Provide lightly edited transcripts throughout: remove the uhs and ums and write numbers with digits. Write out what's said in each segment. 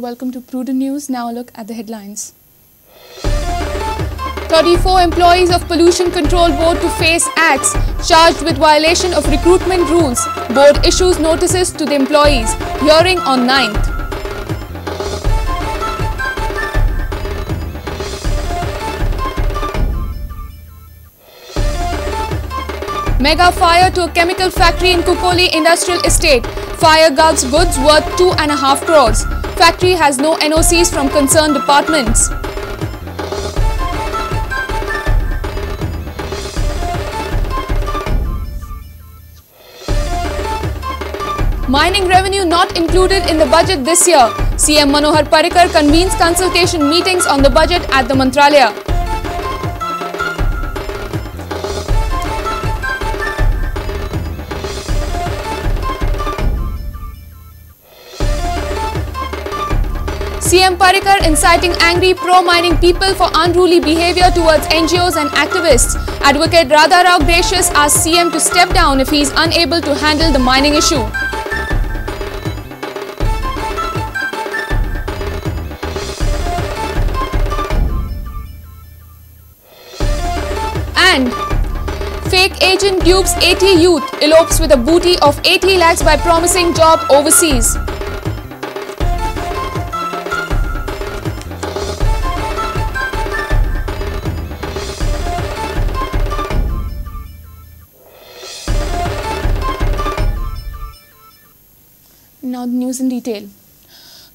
welcome to Prudent News. Now a look at the headlines. 34 employees of Pollution Control Board to face acts charged with violation of recruitment rules. Board issues notices to the employees. Hearing on 9th. Mega fire to a chemical factory in Kukoli Industrial Estate. Fire gulls goods worth 2.5 crores. Factory has no NOCs from concerned departments. Mining revenue not included in the budget this year. CM Manohar Parrikar convenes consultation meetings on the budget at the Mantralaya. CM Parrikar inciting angry pro-mining people for unruly behaviour towards NGOs and activists. Advocate Radha Rao Gracious asks CM to step down if he is unable to handle the mining issue. And fake agent dupes 80 youth, elopes with a booty of 80 lakhs by promising job overseas. Now the news in detail.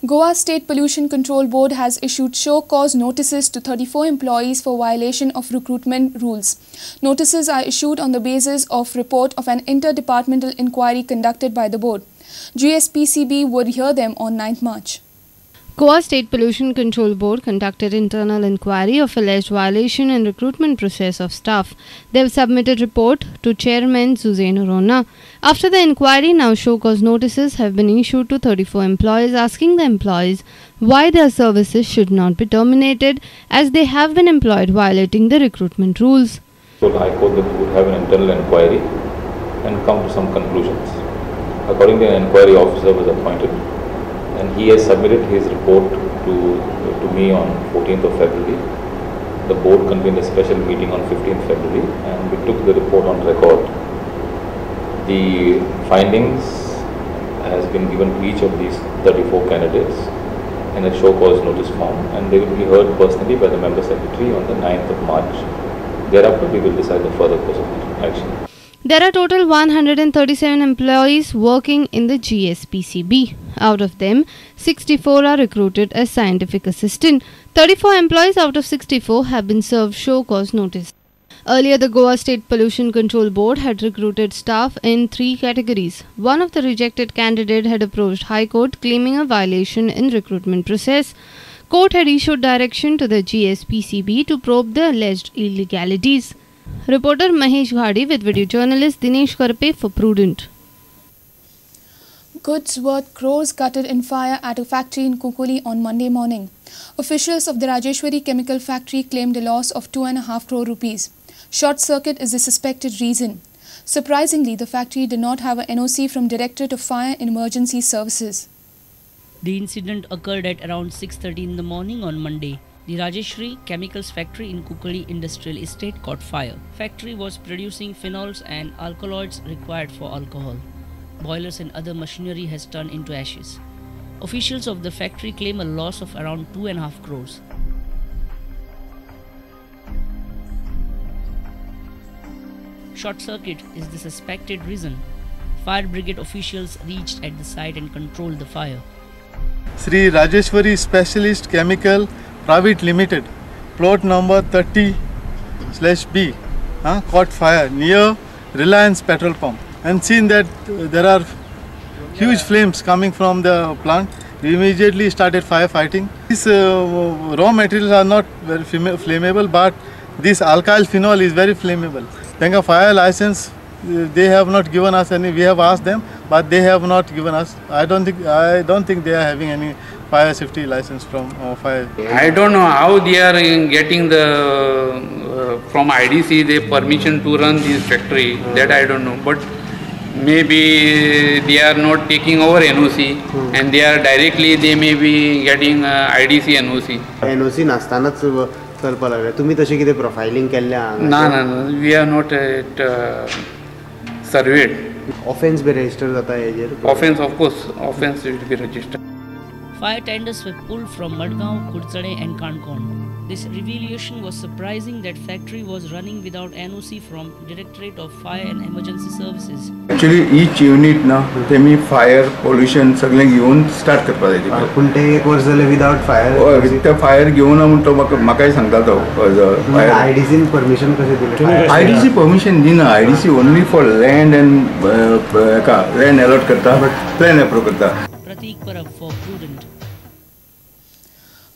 Goa State Pollution Control Board has issued show cause notices to 34 employees for violation of recruitment rules. Notices are issued on the basis of report of an interdepartmental inquiry conducted by the board. GSPCB would hear them on 9th March. Goa State Pollution Control Board conducted internal inquiry of alleged violation in recruitment process of staff. They have submitted report to Chairman Suzanne Rona. After the inquiry, now show cause notices have been issued to 34 employees asking the employees why their services should not be terminated as they have been employed violating the recruitment rules. So the High Court would have an internal inquiry and come to some conclusions. Accordingly, an inquiry officer was appointed, and he has submitted his report to me on 14th of February. The board convened a special meeting on 15th February and we took the report on record. The findings has been given to each of these 34 candidates in a show cause notice form, and they will be heard personally by the member secretary on the 9th of March. Thereafter, we will decide the further course of action. There are total 137 employees working in the GSPCB. Out of them, 64 are recruited as scientific assistant. 34 employees out of 64 have been served show cause notice. Earlier, the Goa State Pollution Control Board had recruited staff in 3 categories. One of the rejected candidate had approached High Court claiming a violation in recruitment process. Court had issued direction to the GSPCB to probe the alleged illegalities. Reporter Mahesh Ghadi with video journalist Dinesh Karpe for Prudent. Goods worth crores gutted in fire at a factory in Kukuli on Monday morning. Officials of the Rajeshwari chemical factory claimed a loss of 2.5 crore rupees. Short circuit is the suspected reason. Surprisingly, the factory did not have a NOC from Directorate of Fire and Emergency Services. The incident occurred at around 6:30 in the morning on Monday. The Rajeshwari Chemicals factory in Kukuli Industrial Estate caught fire. Factory was producing phenols and alkaloids required for alcohol. Boilers and other machinery has turned into ashes. Officials of the factory claim a loss of around 2.5 crores. Short circuit is the suspected reason. Fire brigade officials reached at the site and controlled the fire. Sri Rajeshwari Specialist Chemical Private Limited, plot number 30/B, caught fire near Reliance petrol pump, and seen that there are huge flames coming from the plant. We immediately started firefighting. These raw materials are not very flammable, but this alkyl phenol is very flammable. Then fire license, they have not given us any. We have asked them, but they have not given us. I don't think they are having any fire safety license from fire. I don't know how they are getting the from IDC the permission to run this factory. That I don't know. But maybe they are not taking over NOC and they are they may be getting IDC NOC. NOC नासतानाच चलपा लागले. तुम्ही तशें कितें profiling केल्लें? ना, we are not surveyed. Offence be registered जाता हेजेर? Offence, of course, offence will be registered. Fire tenders were pulled from Madgaon, Kurtsade and Kankon. This revelation was surprising that factory was running without NOC from Directorate of Fire and Emergency Services. Actually, each unit na temi fire, pollution सगळे घेऊन start करपा जाय. पण ते एक वर्ष जाले without fire. With the fire घेऊन म्हणतो म्हाका सांगता तो. IDC permission कशें दिले? IDC permission दिना. IDC only for land and land allot करता, plan approve करता. Pratik Parab for Prudent.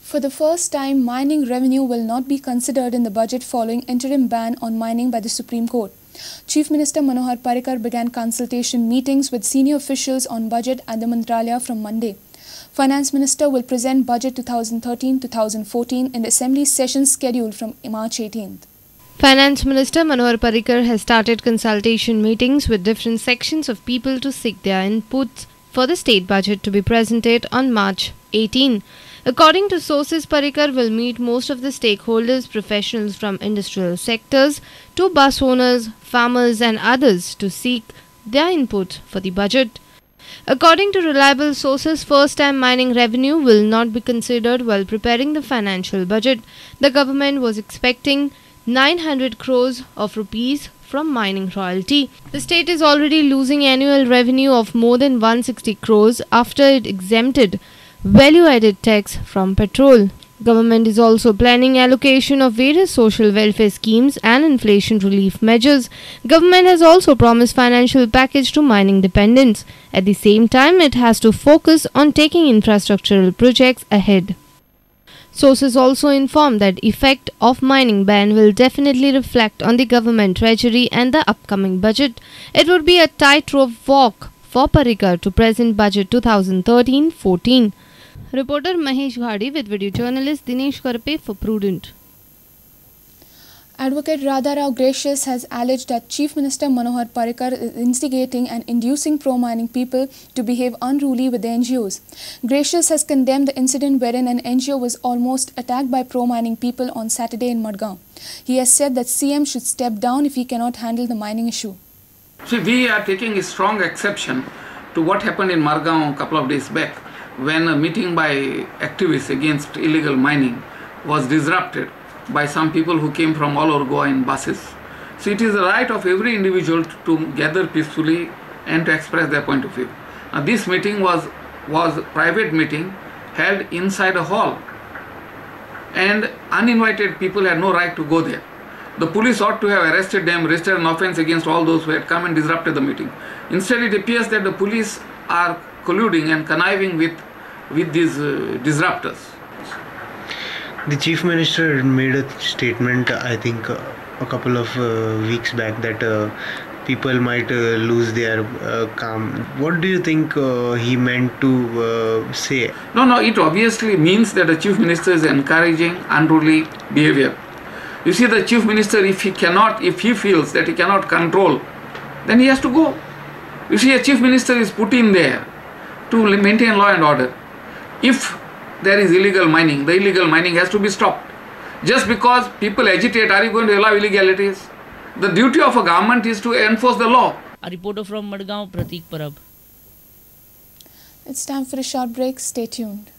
For the first time, mining revenue will not be considered in the budget following interim ban on mining by the Supreme Court. Chief Minister Manohar Parrikar began consultation meetings with senior officials on budget at the Mantralaya from Monday. Finance Minister will present budget 2013-2014 in the Assembly session scheduled from March 18th. Finance Minister Manohar Parrikar has started consultation meetings with different sections of people to seek their inputs for the state budget to be presented on March 18. According to sources, Parrikar will meet most of the stakeholders, professionals from industrial sectors to bus owners, farmers and others to seek their input for the budget. According to reliable sources, first-time mining revenue will not be considered while preparing the financial budget. The government was expecting 900 crores of rupees from mining royalty. The state is already losing annual revenue of more than 160 crores after it exempted value-added tax from petrol. Government is also planning allocation of various social welfare schemes and inflation relief measures. Government has also promised financial package to mining dependents. At the same time, it has to focus on taking infrastructural projects ahead. Sources also inform that effect of mining ban will definitely reflect on the government treasury and the upcoming budget. It would be a tightrope walk for Parrikar to present budget 2013-14. Reporter Mahesh Ghadi with video journalist Dinesh Karpe for Prudent. Advocate Radha Rao Gracious has alleged that Chief Minister Manohar Parrikar is instigating and inducing pro-mining people to behave unruly with the NGOs. Gracious has condemned the incident wherein an NGO was almost attacked by pro-mining people on Saturday in Madgaon. He has said that CM should step down if he cannot handle the mining issue. See, we are taking a strong exception to what happened in Madgaon a couple of days back, when a meeting by activists against illegal mining was disrupted by some people who came from all over Goa in buses. So it is the right of every individual to gather peacefully and to express their point of view. Now this meeting was a private meeting held inside a hall, and uninvited people had no right to go there. The police ought to have arrested them, registered an offence against all those who had come and disrupted the meeting. Instead, it appears that the police are colluding and conniving with these disruptors. The Chief Minister made a statement, I think, a couple of weeks back that people might lose their calm. What do you think he meant to say? No, it obviously means that the Chief Minister is encouraging unruly behavior. You see, the Chief Minister, if he feels that he cannot control, then he has to go. You see, a Chief Minister is put in there to maintain law and order. If there is illegal mining, the illegal mining has to be stopped. Just because people agitate, are you going to allow illegalities? The duty of a government is to enforce the law. A reporter from Madgaon, Pratik Parab. It's time for a short break. Stay tuned.